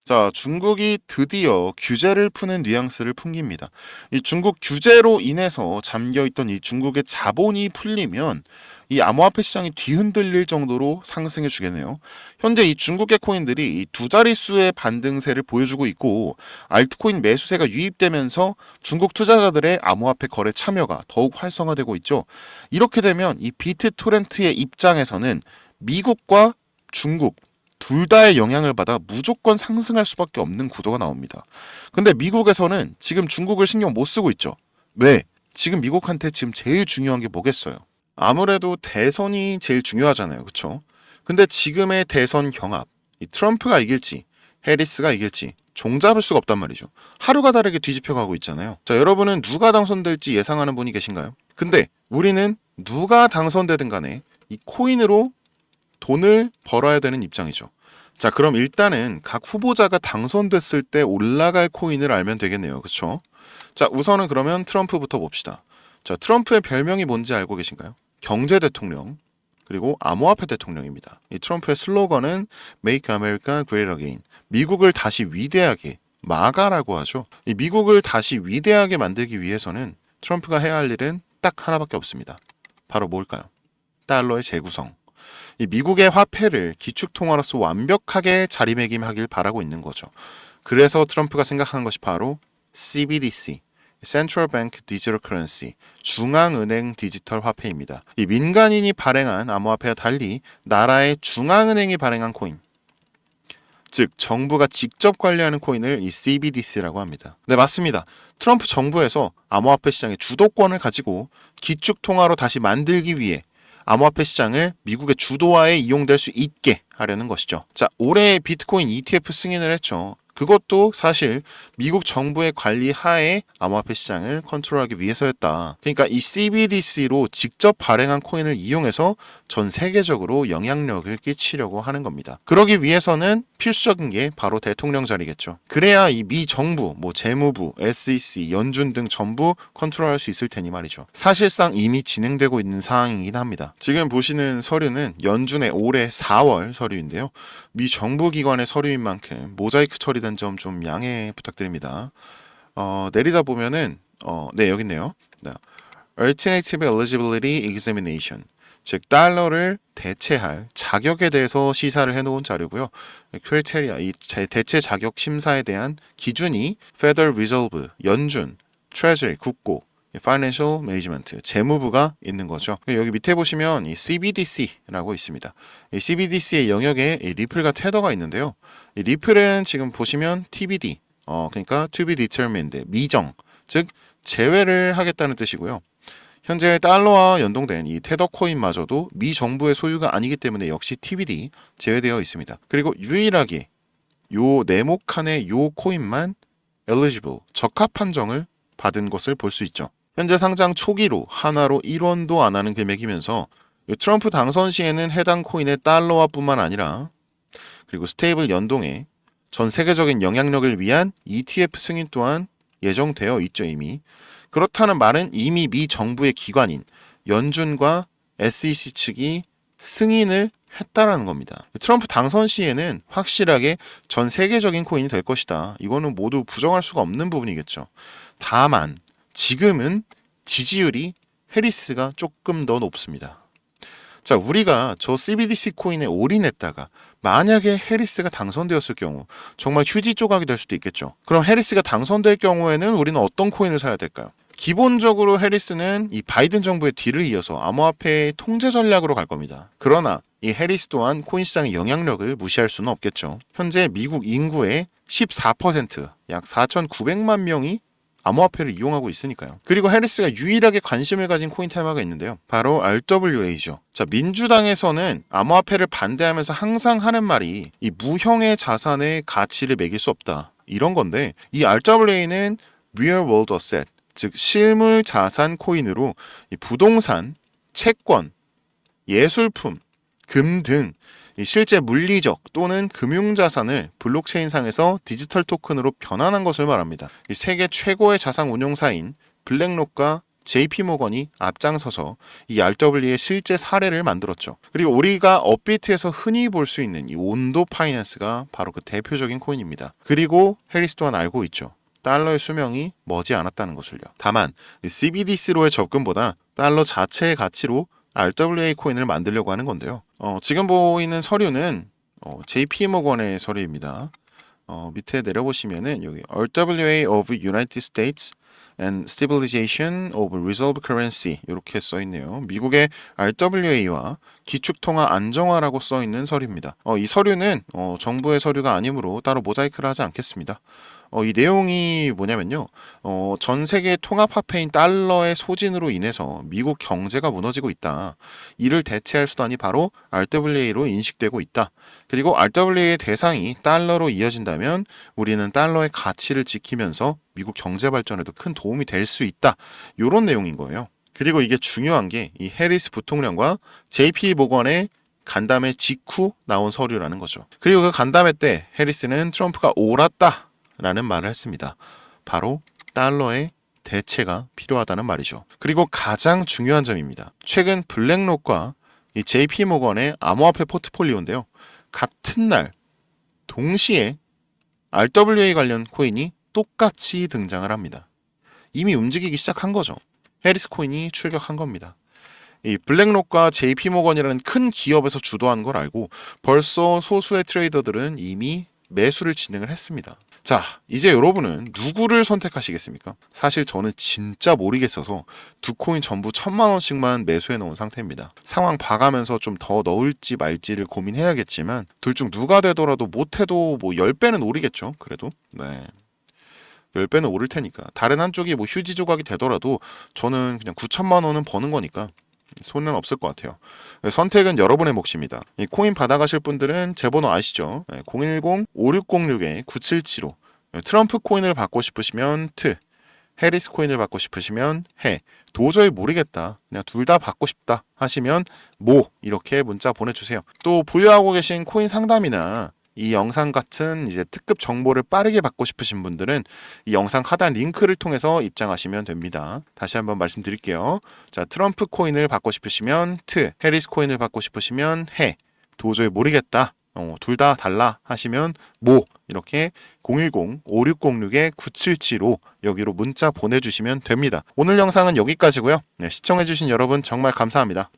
자, 중국이 드디어 규제를 푸는 뉘앙스를 풍깁니다. 이 중국 규제로 인해서 잠겨있던 이 중국의 자본이 풀리면 이 암호화폐 시장이 뒤흔들릴 정도로 상승해 주겠네요. 현재 이 중국의 코인들이 이 두 자릿수의 반등세를 보여주고 있고 알트코인 매수세가 유입되면서 중국 투자자들의 암호화폐 거래 참여가 더욱 활성화되고 있죠. 이렇게 되면 이 비트토렌트의 입장에서는 미국과 중국 둘 다의 영향을 받아 무조건 상승할 수밖에 없는 구도가 나옵니다. 근데 미국에서는 지금 중국을 신경 못 쓰고 있죠. 왜? 지금 미국한테 지금 제일 중요한 게 뭐겠어요? 아무래도 대선이 제일 중요하잖아요. 그쵸? 근데 지금의 대선 경합, 이 트럼프가 이길지, 해리스가 이길지 종잡을 수가 없단 말이죠. 하루가 다르게 뒤집혀가고 있잖아요. 자, 여러분은 누가 당선될지 예상하는 분이 계신가요? 근데 우리는 누가 당선되든 간에 이 코인으로 돈을 벌어야 되는 입장이죠. 자, 그럼 일단은 각 후보자가 당선됐을 때 올라갈 코인을 알면 되겠네요. 그렇죠? 자, 우선은 그러면 트럼프부터 봅시다. 자, 트럼프의 별명이 뭔지 알고 계신가요? 경제 대통령, 그리고 암호화폐 대통령입니다. 이 트럼프의 슬로건은 Make America Great Again. 미국을 다시 위대하게, 마가라고 하죠. 이 미국을 다시 위대하게 만들기 위해서는 트럼프가 해야 할 일은 딱 하나밖에 없습니다. 바로 뭘까요? 달러의 재구성. 이 미국의 화폐를 기축통화로서 완벽하게 자리매김하길 바라고 있는 거죠. 그래서 트럼프가 생각한 것이 바로 CBDC, Central Bank Digital Currency, 중앙은행 디지털 화폐입니다. 이 민간인이 발행한 암호화폐와 달리 나라의 중앙은행이 발행한 코인, 즉 정부가 직접 관리하는 코인을 이 CBDC라고 합니다. 네, 맞습니다. 트럼프 정부에서 암호화폐 시장의 주도권을 가지고 기축통화로 다시 만들기 위해 암호화폐 시장을 미국의 주도하에 이용될 수 있게 하려는 것이죠. 자, 올해 비트코인 ETF 승인을 했죠. 그것도 사실 미국 정부의 관리 하에 암호화폐 시장을 컨트롤하기 위해서였다. 그러니까 이 CBDC로 직접 발행한 코인을 이용해서 전 세계적으로 영향력을 끼치려고 하는 겁니다. 그러기 위해서는 필수적인 게 바로 대통령 자리겠죠. 그래야 이 미 정부, 재무부, SEC, 연준 등 전부 컨트롤할 수 있을 테니 말이죠. 사실상 이미 진행되고 있는 상황이긴 합니다. 지금 보시는 서류는 연준의 올해 4월 서류인데요. 미 정부 기관의 서류인 만큼 모자이크 처리된 점 좀 양해 부탁드립니다. 내리다 보면은 네, 여기 있네요. 네. Alternative Eligibility Examination, 즉 달러를 대체할 자격에 대해서 시사를 해놓은 자료고요. 크리테리아, 이 대체 자격 심사에 대한 기준이 Federal Reserve, 연준, Treasury, 국고, Financial Management, 재무부가 있는 거죠. 여기 밑에 보시면 이 CBDC라고 있습니다. 이 CBDC의 영역에 이 리플과 테더가 있는데요. 이 리플은 지금 보시면 TBD, 그러니까 To be determined, 미정, 즉 제외를 하겠다는 뜻이고요. 현재 달러와 연동된 이 테더 코인마저도 미 정부의 소유가 아니기 때문에 역시 TBD 제외되어 있습니다. 그리고 유일하게 요 네모 칸의 요 코인만 eligible, 적합 판정을 받은 것을 볼 수 있죠. 현재 상장 초기로 하나로 1원도 안 하는 금액이면서 트럼프 당선 시에는 해당 코인의 달러화뿐만 아니라 그리고 스테이블 연동에 전 세계적인 영향력을 위한 ETF 승인 또한 예정되어 있죠, 이미. 그렇다는 말은 이미 미 정부의 기관인 연준과 SEC 측이 승인을 했다라는 겁니다. 트럼프 당선 시에는 확실하게 전 세계적인 코인이 될 것이다. 이거는 모두 부정할 수가 없는 부분이겠죠. 다만 지금은 지지율이 해리스가 조금 더 높습니다. 자, 우리가 저 CBDC 코인에 올인했다가 만약에 해리스가 당선되었을 경우 정말 휴지 조각이 될 수도 있겠죠. 그럼 해리스가 당선될 경우에는 우리는 어떤 코인을 사야 될까요? 기본적으로 해리스는 이 바이든 정부의 뒤를 이어서 암호화폐의 통제 전략으로 갈 겁니다. 그러나 이 해리스 또한 코인 시장의 영향력을 무시할 수는 없겠죠. 현재 미국 인구의 14%, 약 4,900만 명이 암호화폐를 이용하고 있으니까요. 그리고 해리스가 유일하게 관심을 가진 코인 테마가 있는데요. 바로 RWA죠. 자, 민주당에서는 암호화폐를 반대하면서 항상 하는 말이 이 무형의 자산의 가치를 매길 수 없다. 이런 건데 이 RWA는 Real World Asset, 즉 실물 자산 코인으로 이 부동산, 채권, 예술품, 금 등 실제 물리적 또는 금융자산을 블록체인상에서 디지털 토큰으로 변환한 것을 말합니다. 세계 최고의 자산 운용사인 블랙록과 JP모건이 앞장서서 이 RW의 실제 사례를 만들었죠. 그리고 우리가 업비트에서 흔히 볼 수 있는 이 온도 파이낸스가 바로 그 대표적인 코인입니다. 그리고 해리스 또한 알고 있죠. 달러의 수명이 머지 않았다는 것을요. 다만 CBDC로의 접근보다 달러 자체의 가치로 RWA 코인을 만들려고 하는 건데요. 지금 보이는 서류는 JP모건의 서류입니다. 밑에 내려보시면은 여기 RWA of United States and Stabilization of Reserve Currency 이렇게 써 있네요. 미국의 RWA와 기축통화 안정화라고 써 있는 서류입니다. 이 서류는 정부의 서류가 아니므로 따로 모자이크를 하지 않겠습니다. 이 내용이 뭐냐면요. 전 세계 통합화폐인 달러의 소진으로 인해서 미국 경제가 무너지고 있다. 이를 대체할 수단이 바로 RWA로 인식되고 있다. 그리고 RWA의 대상이 달러로 이어진다면 우리는 달러의 가치를 지키면서 미국 경제 발전에도 큰 도움이 될 수 있다. 이런 내용인 거예요. 그리고 이게 중요한 게 이 해리스 부통령과 JP 모건의 간담회 직후 나온 서류라는 거죠. 그리고 그 간담회 때 해리스는 트럼프가 옳았다 라는 말을 했습니다. 바로 달러의 대체가 필요하다는 말이죠. 그리고 가장 중요한 점입니다. 최근 블랙록과 이 JP모건의 암호화폐 포트폴리오인데요. 같은 날 동시에 RWA 관련 코인이 똑같이 등장을 합니다. 이미 움직이기 시작한 거죠. 해리스 코인이 출격한 겁니다. 이 블랙록과 JP모건이라는 큰 기업에서 주도한 걸 알고 벌써 소수의 트레이더들은 이미 매수를 진행을 했습니다. 자, 이제 여러분은 누구를 선택하시겠습니까? 사실 저는 진짜 모르겠어서 두 코인 전부 1,000만 원씩만 매수해 놓은 상태입니다. 상황 봐가면서 좀 더 넣을지 말지를 고민해야겠지만 둘 중 누가 되더라도 못해도 뭐 10배는 오르겠죠. 그래도 네. 10배는 오를 테니까 다른 한쪽이 뭐 휴지 조각이 되더라도 저는 그냥 9,000만 원은 버는 거니까 손은 없을 것 같아요. 선택은 여러분의 몫입니다. 이 코인 받아가실 분들은 제 번호 아시죠? 010-5606-9775 트럼프 코인을 받고 싶으시면 트, 해리스 코인을 받고 싶으시면 해, 도저히 모르겠다, 그냥 둘 다 받고 싶다 하시면 모 이렇게 문자 보내주세요. 또 보유하고 계신 코인 상담이나 이 영상 같은 이제 특급 정보를 빠르게 받고 싶으신 분들은 이 영상 하단 링크를 통해서 입장하시면 됩니다. 다시 한번 말씀드릴게요. 자, 트럼프 코인을 받고 싶으시면 트, 해리스 코인을 받고 싶으시면 해, 도저히 모르겠다, 둘 다 달라 하시면 모 이렇게 010-5606-9775 여기로 문자 보내주시면 됩니다. 오늘 영상은 여기까지고요. 네, 시청해주신 여러분 정말 감사합니다.